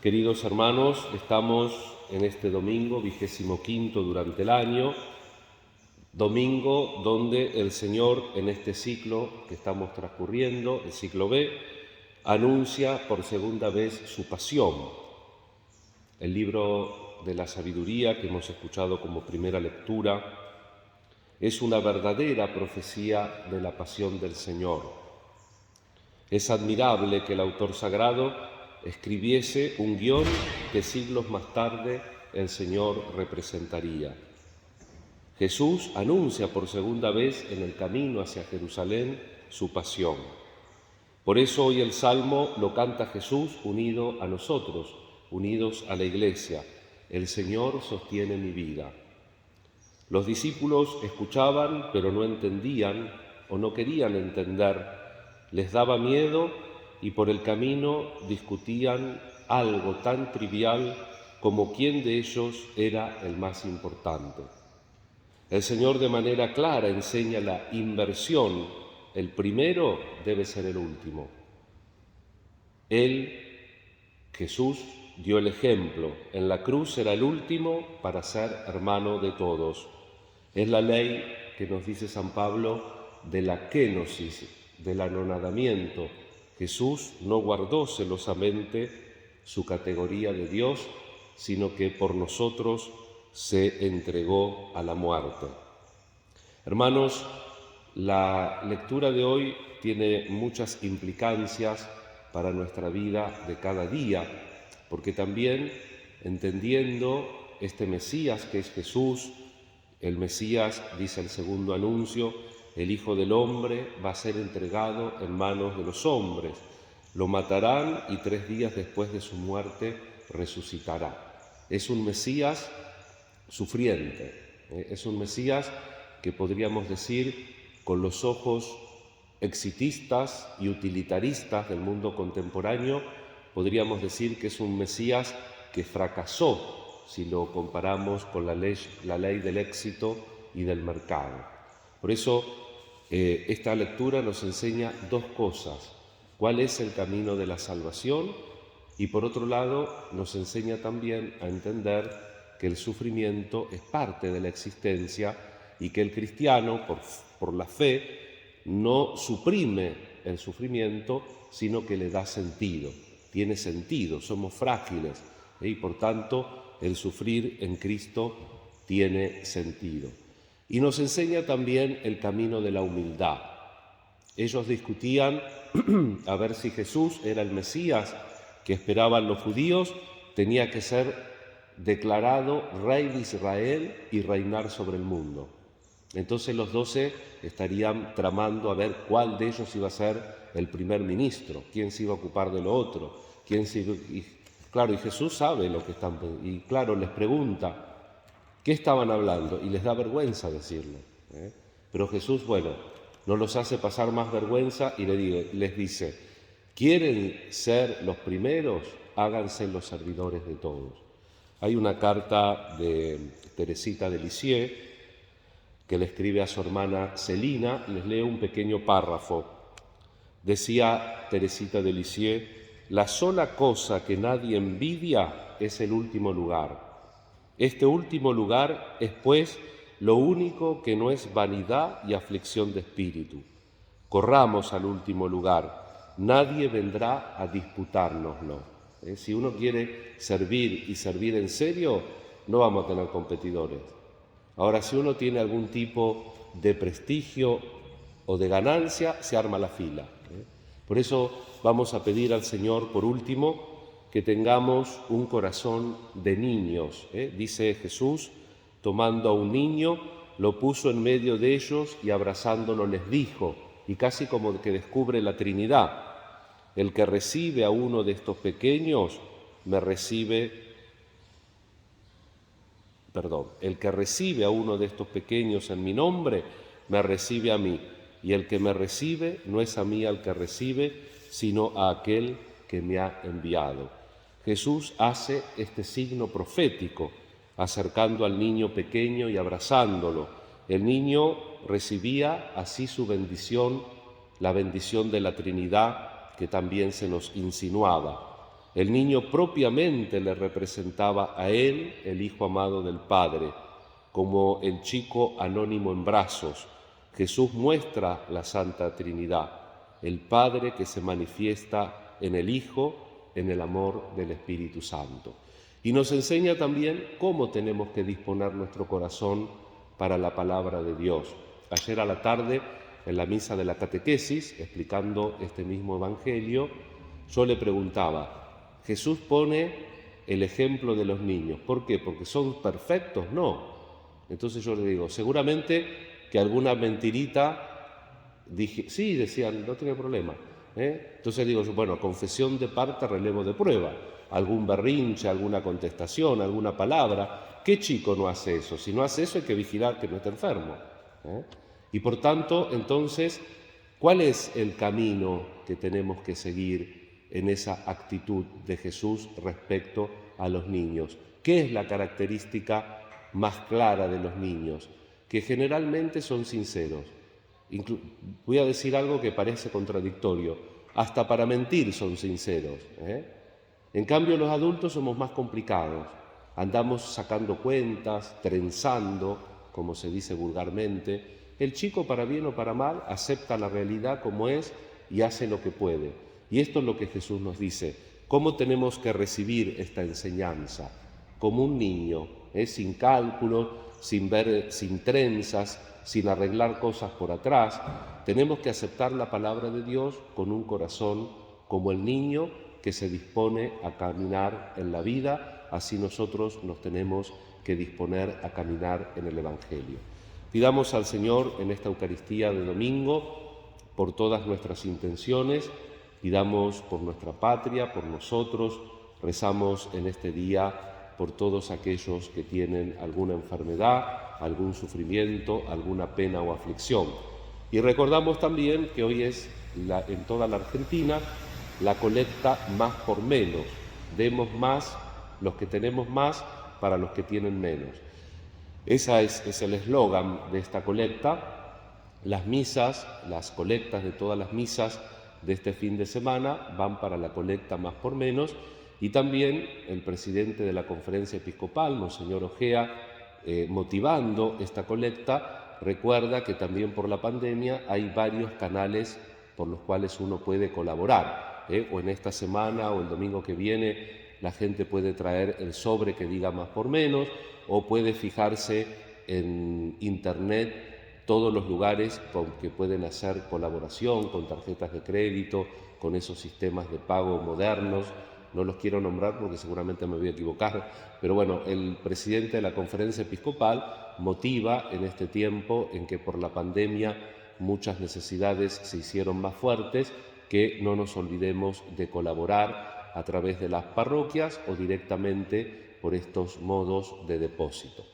Queridos hermanos, estamos en este domingo, 25º durante el año, domingo donde el Señor en este ciclo que estamos transcurriendo, el ciclo B, anuncia por segunda vez su pasión. El libro de la sabiduría que hemos escuchado como primera lectura es una verdadera profecía de la pasión del Señor. Es admirable que el autor sagrado escribiese un guión que siglos más tarde el Señor representaría. Jesús anuncia por segunda vez en el camino hacia Jerusalén su pasión. Por eso hoy el Salmo lo canta Jesús unido a nosotros, unidos a la Iglesia. El Señor sostiene mi vida. Los discípulos escuchaban, pero no entendían o no querían entender. Les daba miedo y por el camino discutían algo tan trivial como quién de ellos era el más importante. El Señor de manera clara enseña la inversión. El primero debe ser el último. Él, Jesús, dio el ejemplo. En la cruz era el último para ser hermano de todos. Es la ley que nos dice San Pablo de la kénosis, del anonadamiento. Jesús no guardó celosamente su categoría de Dios, sino que por nosotros se entregó a la muerte. Hermanos, la lectura de hoy tiene muchas implicancias para nuestra vida de cada día, porque también entendiendo este Mesías que es Jesús, el Mesías, dice el segundo anuncio, el Hijo del Hombre va a ser entregado en manos de los hombres. Lo matarán y 3 días después de su muerte resucitará. Es un Mesías sufriente, es un Mesías que podríamos decir con los ojos exitistas y utilitaristas del mundo contemporáneo, podríamos decir que es un Mesías que fracasó si lo comparamos con la ley del éxito y del mercado. Por eso esta lectura nos enseña 2 cosas: cuál es el camino de la salvación y por otro lado nos enseña también a entender que el sufrimiento es parte de la existencia y que el cristiano, por la fe, no suprime el sufrimiento, sino que le da sentido. Tiene sentido, somos frágiles y por tanto el sufrir en Cristo tiene sentido. Y nos enseña también el camino de la humildad. Ellos discutían a ver si Jesús era el Mesías que esperaban los judíos, tenía que ser declarado rey de Israel y reinar sobre el mundo. Entonces los 12 estarían tramando a ver cuál de ellos iba a ser el primer ministro, quién se iba a ocupar de lo otro, y Jesús sabe lo que están, y claro, les pregunta qué estaban hablando y les da vergüenza decirlo. Pero Jesús, no los hace pasar más vergüenza y les dice: ¿quieren ser los primeros? Háganse los servidores de todos. Hay una carta de Teresita de Lisieux que le escribe a su hermana Celina, les leo un pequeño párrafo. Decía Teresita de Lisieux: la sola cosa que nadie envidia es el último lugar. Este último lugar es, pues, lo único que no es vanidad y aflicción de espíritu. Corramos al último lugar, nadie vendrá a disputárnoslo. Si uno quiere servir y servir en serio, no vamos a tener competidores. Ahora, si uno tiene algún tipo de prestigio o de ganancia, se arma la fila. Por eso vamos a pedir al Señor, por último, que tengamos un corazón de niños. Dice Jesús, tomando a un niño, lo puso en medio de ellos y abrazándolo les dijo, y casi como que descubre la Trinidad: el que recibe a uno de estos pequeños, el que recibe a uno de estos pequeños en mi nombre, me recibe a mí, y el que me recibe no es a mí al que recibe, sino a aquel que me ha enviado. Jesús hace este signo profético, acercando al niño pequeño y abrazándolo. El niño recibía así su bendición, la bendición de la Trinidad que también se nos insinuaba. El niño propiamente le representaba a él, el Hijo amado del Padre, como el chico anónimo en brazos. Jesús muestra la Santa Trinidad, el Padre que se manifiesta en el Hijo, en el amor del Espíritu Santo. Y nos enseña también cómo tenemos que disponer nuestro corazón para la palabra de Dios. Ayer a la tarde, en la misa de la catequesis, explicando este mismo evangelio, yo le preguntaba, Jesús pone el ejemplo de los niños. ¿Por qué? ¿Porque son perfectos? No. Entonces yo le digo, seguramente que alguna mentirita dije, sí, decían, no tiene problema. Entonces digo, bueno, confesión de parte, relevo de prueba. Algún berrinche, alguna contestación, alguna palabra. ¿Qué chico no hace eso? Si no hace eso hay que vigilar que no esté enfermo. Y por tanto, entonces, ¿cuál es el camino que tenemos que seguir en esa actitud de Jesús respecto a los niños? ¿Qué es la característica más clara de los niños? Que generalmente son sinceros. Voy a decir algo que parece contradictorio. Hasta para mentir son sinceros. En cambio, los adultos somos más complicados. Andamos sacando cuentas, trenzando, como se dice vulgarmente. El chico, para bien o para mal, acepta la realidad como es y hace lo que puede. Y esto es lo que Jesús nos dice. ¿Cómo tenemos que recibir esta enseñanza? Como un niño, sin cálculos, sin trenzas, sin arreglar cosas por atrás. Tenemos que aceptar la palabra de Dios con un corazón como el niño que se dispone a caminar en la vida, así nosotros nos tenemos que disponer a caminar en el Evangelio. Pidamos al Señor en esta Eucaristía de domingo por todas nuestras intenciones, pidamos por nuestra patria, por nosotros, rezamos en este día por todos aquellos que tienen alguna enfermedad, algún sufrimiento, alguna pena o aflicción. Y recordamos también que hoy es en toda la Argentina la colecta más por menos. Demos más los que tenemos más para los que tienen menos. Ese es el eslogan de esta colecta. Las misas, las colectas de todas las misas de este fin de semana van para la colecta más por menos, y también el presidente de la Conferencia Episcopal, Monseñor Ojea, motivando esta colecta, recuerda que también por la pandemia hay varios canales por los cuales uno puede colaborar. O en esta semana o el domingo que viene la gente puede traer el sobre que diga más por menos, o puede fijarse en internet todos los lugares con que pueden hacer colaboración con tarjetas de crédito, con esos sistemas de pago modernos. No los quiero nombrar porque seguramente me voy a equivocar, pero bueno, el presidente de la Conferencia Episcopal motiva en este tiempo en que por la pandemia muchas necesidades se hicieron más fuertes, que no nos olvidemos de colaborar a través de las parroquias o directamente por estos modos de depósito.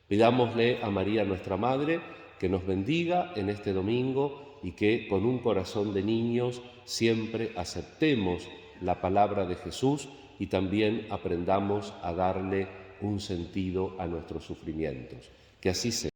Pidámosle a María nuestra Madre que nos bendiga en este domingo y que con un corazón de niños siempre aceptemos la palabra de Jesús y también aprendamos a darle un sentido a nuestros sufrimientos. Que así sea.